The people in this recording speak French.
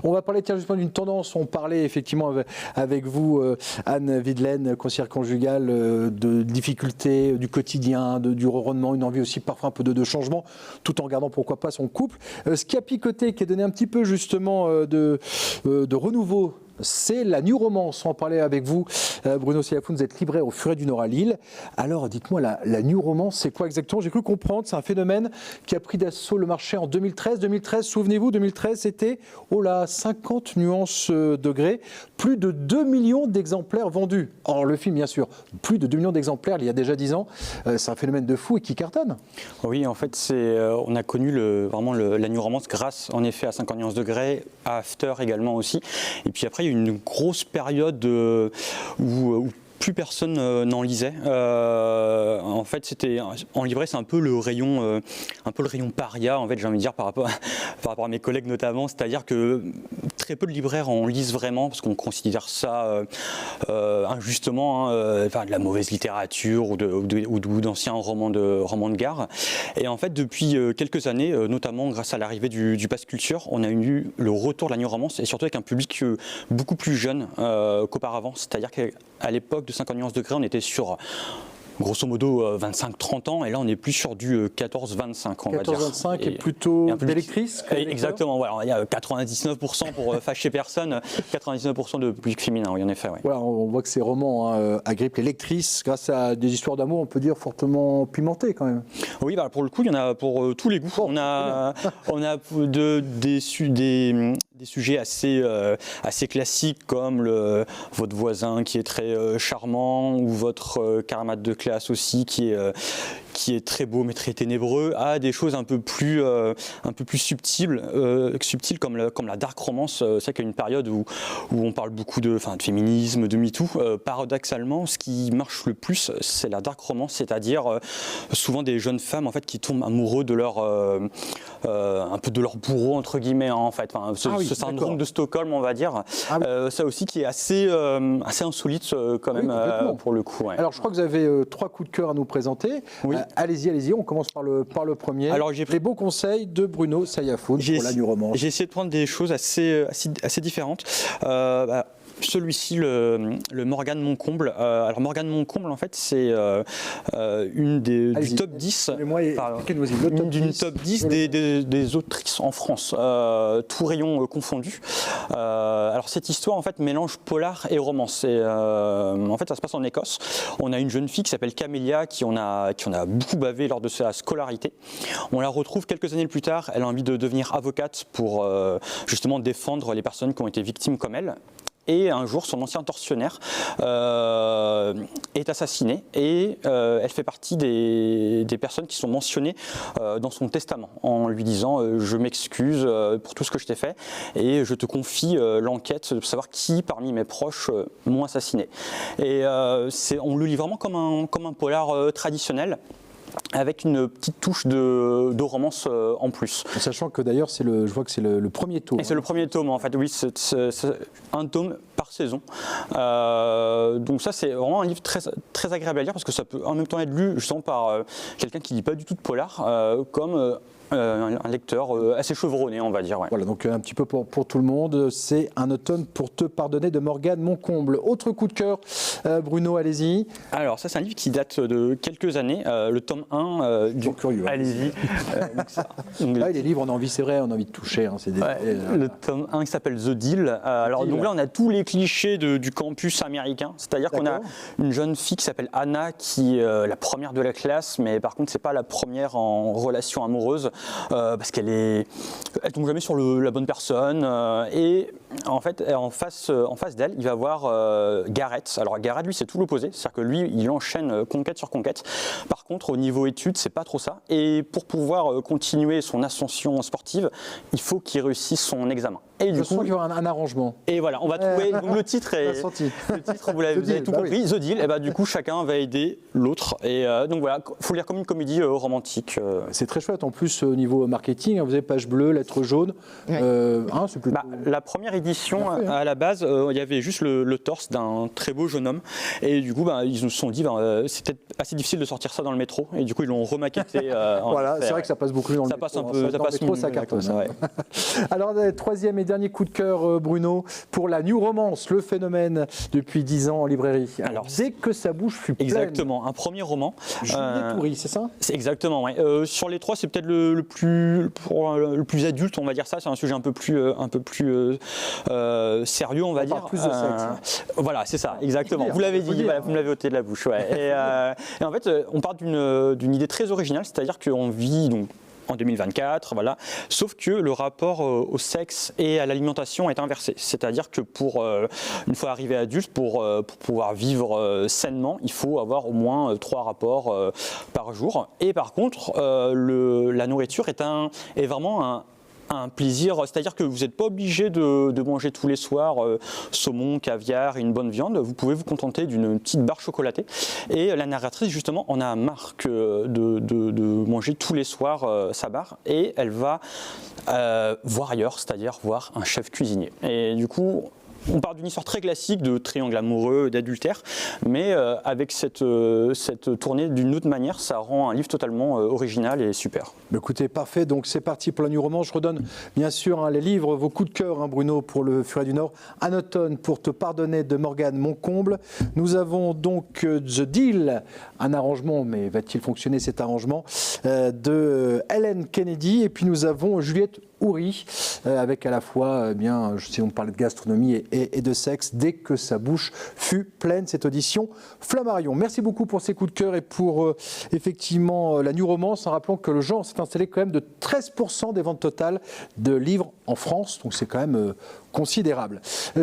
On va parler tiens, justement d'une tendance. On parlait effectivement avec vous, Anne Videlaine, conseillère conjugale, de difficultés du quotidien, du ronronnement, une envie aussi parfois un peu de changement, tout en gardant pourquoi pas son couple. Ce qui a picoté, qui a donné un petit peu justement de renouveau, c'est la New Romance. On en parlait avec vous, Bruno Sayafoun, vous êtes libraire au Furet du Nord à Lille. Alors dites-moi, la New Romance, c'est quoi exactement? J'ai cru comprendre, c'est un phénomène qui a pris d'assaut le marché en 2013. 2013, souvenez-vous, 2013, c'était, 50 nuances degrés, plus de 2 millions d'exemplaires vendus. Or, le film, bien sûr, plus de 2 millions d'exemplaires il y a déjà 10 ans. C'est un phénomène de fou et qui cartonne. Oui, en fait, on a connu vraiment la New Romance grâce, en effet, à 50 nuances degrés, à After également aussi. Et puis après, il y a eu une grosse période où plus personne n'en lisait. En fait, en livret, c'est un peu le rayon paria, en fait, j'ai envie de dire, par rapport à mes collègues notamment. C'est-à-dire que très peu de libraires en lisent vraiment, parce qu'on considère ça injustement, de la mauvaise littérature ou d'anciens romans de gare. Et en fait, depuis quelques années, notamment grâce à l'arrivée du Pass Culture, on a eu le retour de la New Romance, et surtout avec un public beaucoup plus jeune qu'auparavant. C'est-à-dire qu'à l'époque de 50 nuances degrés, on était sur grosso modo 25-30 ans, et là on est plus sur du 14-25, on va dire. 14-25 et plutôt d'électrice. Exactement, voilà, il y a 99% pour fâcher personne, 99% de public féminin, oui en effet. Ouais. Voilà, on voit que ces romans agrippent les lectrices grâce à des histoires d'amour, on peut dire, fortement pimentées quand même. Oui, pour le coup, il y en a pour tous les goûts. On a des sujets assez classiques comme votre voisin qui est très charmant, ou votre camarade de classe aussi qui est très beau mais très ténébreux, à des choses un peu plus subtiles comme la dark romance. C'est qu'il y a une période où on parle beaucoup de féminisme, de MeToo. Paradoxalement, ce qui marche le plus, c'est la dark romance, c'est-à-dire souvent des jeunes femmes en fait qui tombent amoureux de un peu de leur bourreau entre guillemets, en fait. Ce syndrome de Stockholm, on va dire. Ça aussi qui est assez insolite quand même, pour le coup. Ouais. Alors je crois que vous avez 3 coups de cœur à nous présenter. Oui. Allez-y, on commence par le premier. Alors, les beaux conseils de Bruno Sayafoun pour la New Romance. J'ai essayé de prendre des choses assez différentes. Celui-ci, le Morgane Moncomble. Alors Morgane Moncomble, en fait, c'est du top 10, d'une top 10 des autrices en France, tout rayon confondu. Alors cette histoire, en fait, mélange polar et romance. En fait, ça se passe en Écosse. On a une jeune fille qui s'appelle Camélia, qui en a beaucoup bavé lors de sa scolarité. On la retrouve quelques années plus tard. Elle a envie de devenir avocate pour justement défendre les personnes qui ont été victimes comme elle. Et un jour, son ancien tortionnaire est assassiné, et elle fait partie des personnes qui sont mentionnées dans son testament, en lui disant je m'excuse pour tout ce que je t'ai fait et je te confie l'enquête de savoir qui parmi mes proches m'ont assassiné. Et on le lit vraiment comme un polar traditionnel, avec une petite touche de romance en plus. Sachant que d'ailleurs, je vois que c'est le premier tome. Et c'est le premier tome, en fait, oui, c'est un tome par saison. Donc ça, c'est vraiment un livre très, très agréable à lire, parce que ça peut en même temps être lu justement par quelqu'un qui ne lit pas du tout de polar, comme un lecteur assez chevronné, on va dire. Ouais. Voilà, donc un petit peu pour tout le monde, c'est Un automne pour te pardonner de Morgane Moncomble. Autre coup de cœur, Bruno, allez-y. Alors ça, c'est un livre qui date de quelques années, le tome 1 du... Curieux. Allez-y. Là, les livres, on a envie, c'est vrai, on a envie de toucher. Hein, le tome 1 qui s'appelle The Deal. Donc là, on a tous les clichés du campus américain, c'est-à-dire qu'on a une jeune fille qui s'appelle Anna, qui est la première de la classe, mais par contre, c'est pas la première en relation amoureuse. Parce qu'elle tombe jamais sur la bonne personne, et en fait en face d'elle il va voir Garrett. Alors Garrett, lui, c'est tout l'opposé, c'est-à-dire que lui il enchaîne conquête sur conquête. Par contre, au niveau études, c'est pas trop ça, et pour pouvoir continuer son ascension sportive, il faut qu'il réussisse son examen. Et je sens qu'il y aura un arrangement. Et voilà, on va trouver. Donc le titre vous avez tout compris, The Deal. Et bah du coup, chacun va aider l'autre. Et donc voilà, faut lire comme une comédie romantique. C'est très chouette. En plus, au niveau marketing, vous avez page bleue, lettres jaunes. C'est plutôt... la première édition, à la base, il y avait juste le torse d'un très beau jeune homme. Et du coup, ils nous se sont dit, c'est peut-être assez difficile de sortir ça dans le métro. Et du coup, ils l'ont remaquetté. Voilà, c'est vrai que ça passe beaucoup dans le métro. Ça passe dans le métro, ça cartonne. Alors, troisième et dernier coup de cœur, Bruno, pour la New Romance, le phénomène depuis 10 ans en librairie. Alors, dès que sa bouche fut pleine. Exactement, un premier roman. Juliette Toury, c'est ça? C'est exactement, oui. Sur les trois, c'est peut-être le plus adulte, on va dire ça. C'est un sujet un peu plus sérieux, on va dire. Plus de sexe. Voilà, c'est ça, exactement. Vous l'avez dit, voilà, vous me l'avez ôté de la bouche. Ouais. Et en fait, on part d'une idée très originale, c'est-à-dire qu'on vit donc en 2024, voilà. Sauf que le rapport au sexe et à l'alimentation est inversé. C'est-à-dire que une fois arrivé adulte, pour pouvoir vivre sainement, il faut avoir au moins 3 rapports par jour. Et par contre, la nourriture est vraiment un plaisir, c'est-à-dire que vous n'êtes pas obligé de manger tous les soirs saumon, caviar et une bonne viande. Vous pouvez vous contenter d'une petite barre chocolatée. Et la narratrice, justement, en a marre de manger tous les soirs sa barre, et elle va voir ailleurs, c'est-à-dire voir un chef cuisinier. Et du coup, on part d'une histoire très classique de triangle amoureux, d'adultère, mais avec cette tournée d'une autre manière, ça rend un livre totalement original et super. Écoutez, parfait, donc c'est parti pour la New Romance. Je redonne bien sûr les livres, vos coups de cœur, Bruno, pour le Furet du Nord. Un automne pour te pardonner de Morgane Moncomble. Nous avons donc The Deal, un arrangement, mais va-t-il fonctionner cet arrangement, de Hélène Kennedy. Et puis nous avons Juliette Toury, avec à la fois, si on parlait de gastronomie et de sexe, dès que sa bouche fut pleine, cette audition Flammarion. Merci beaucoup pour ces coups de cœur et pour effectivement la New Romance, en rappelant que le genre s'est installé quand même de 13% des ventes totales de livres en France, donc c'est quand même considérable.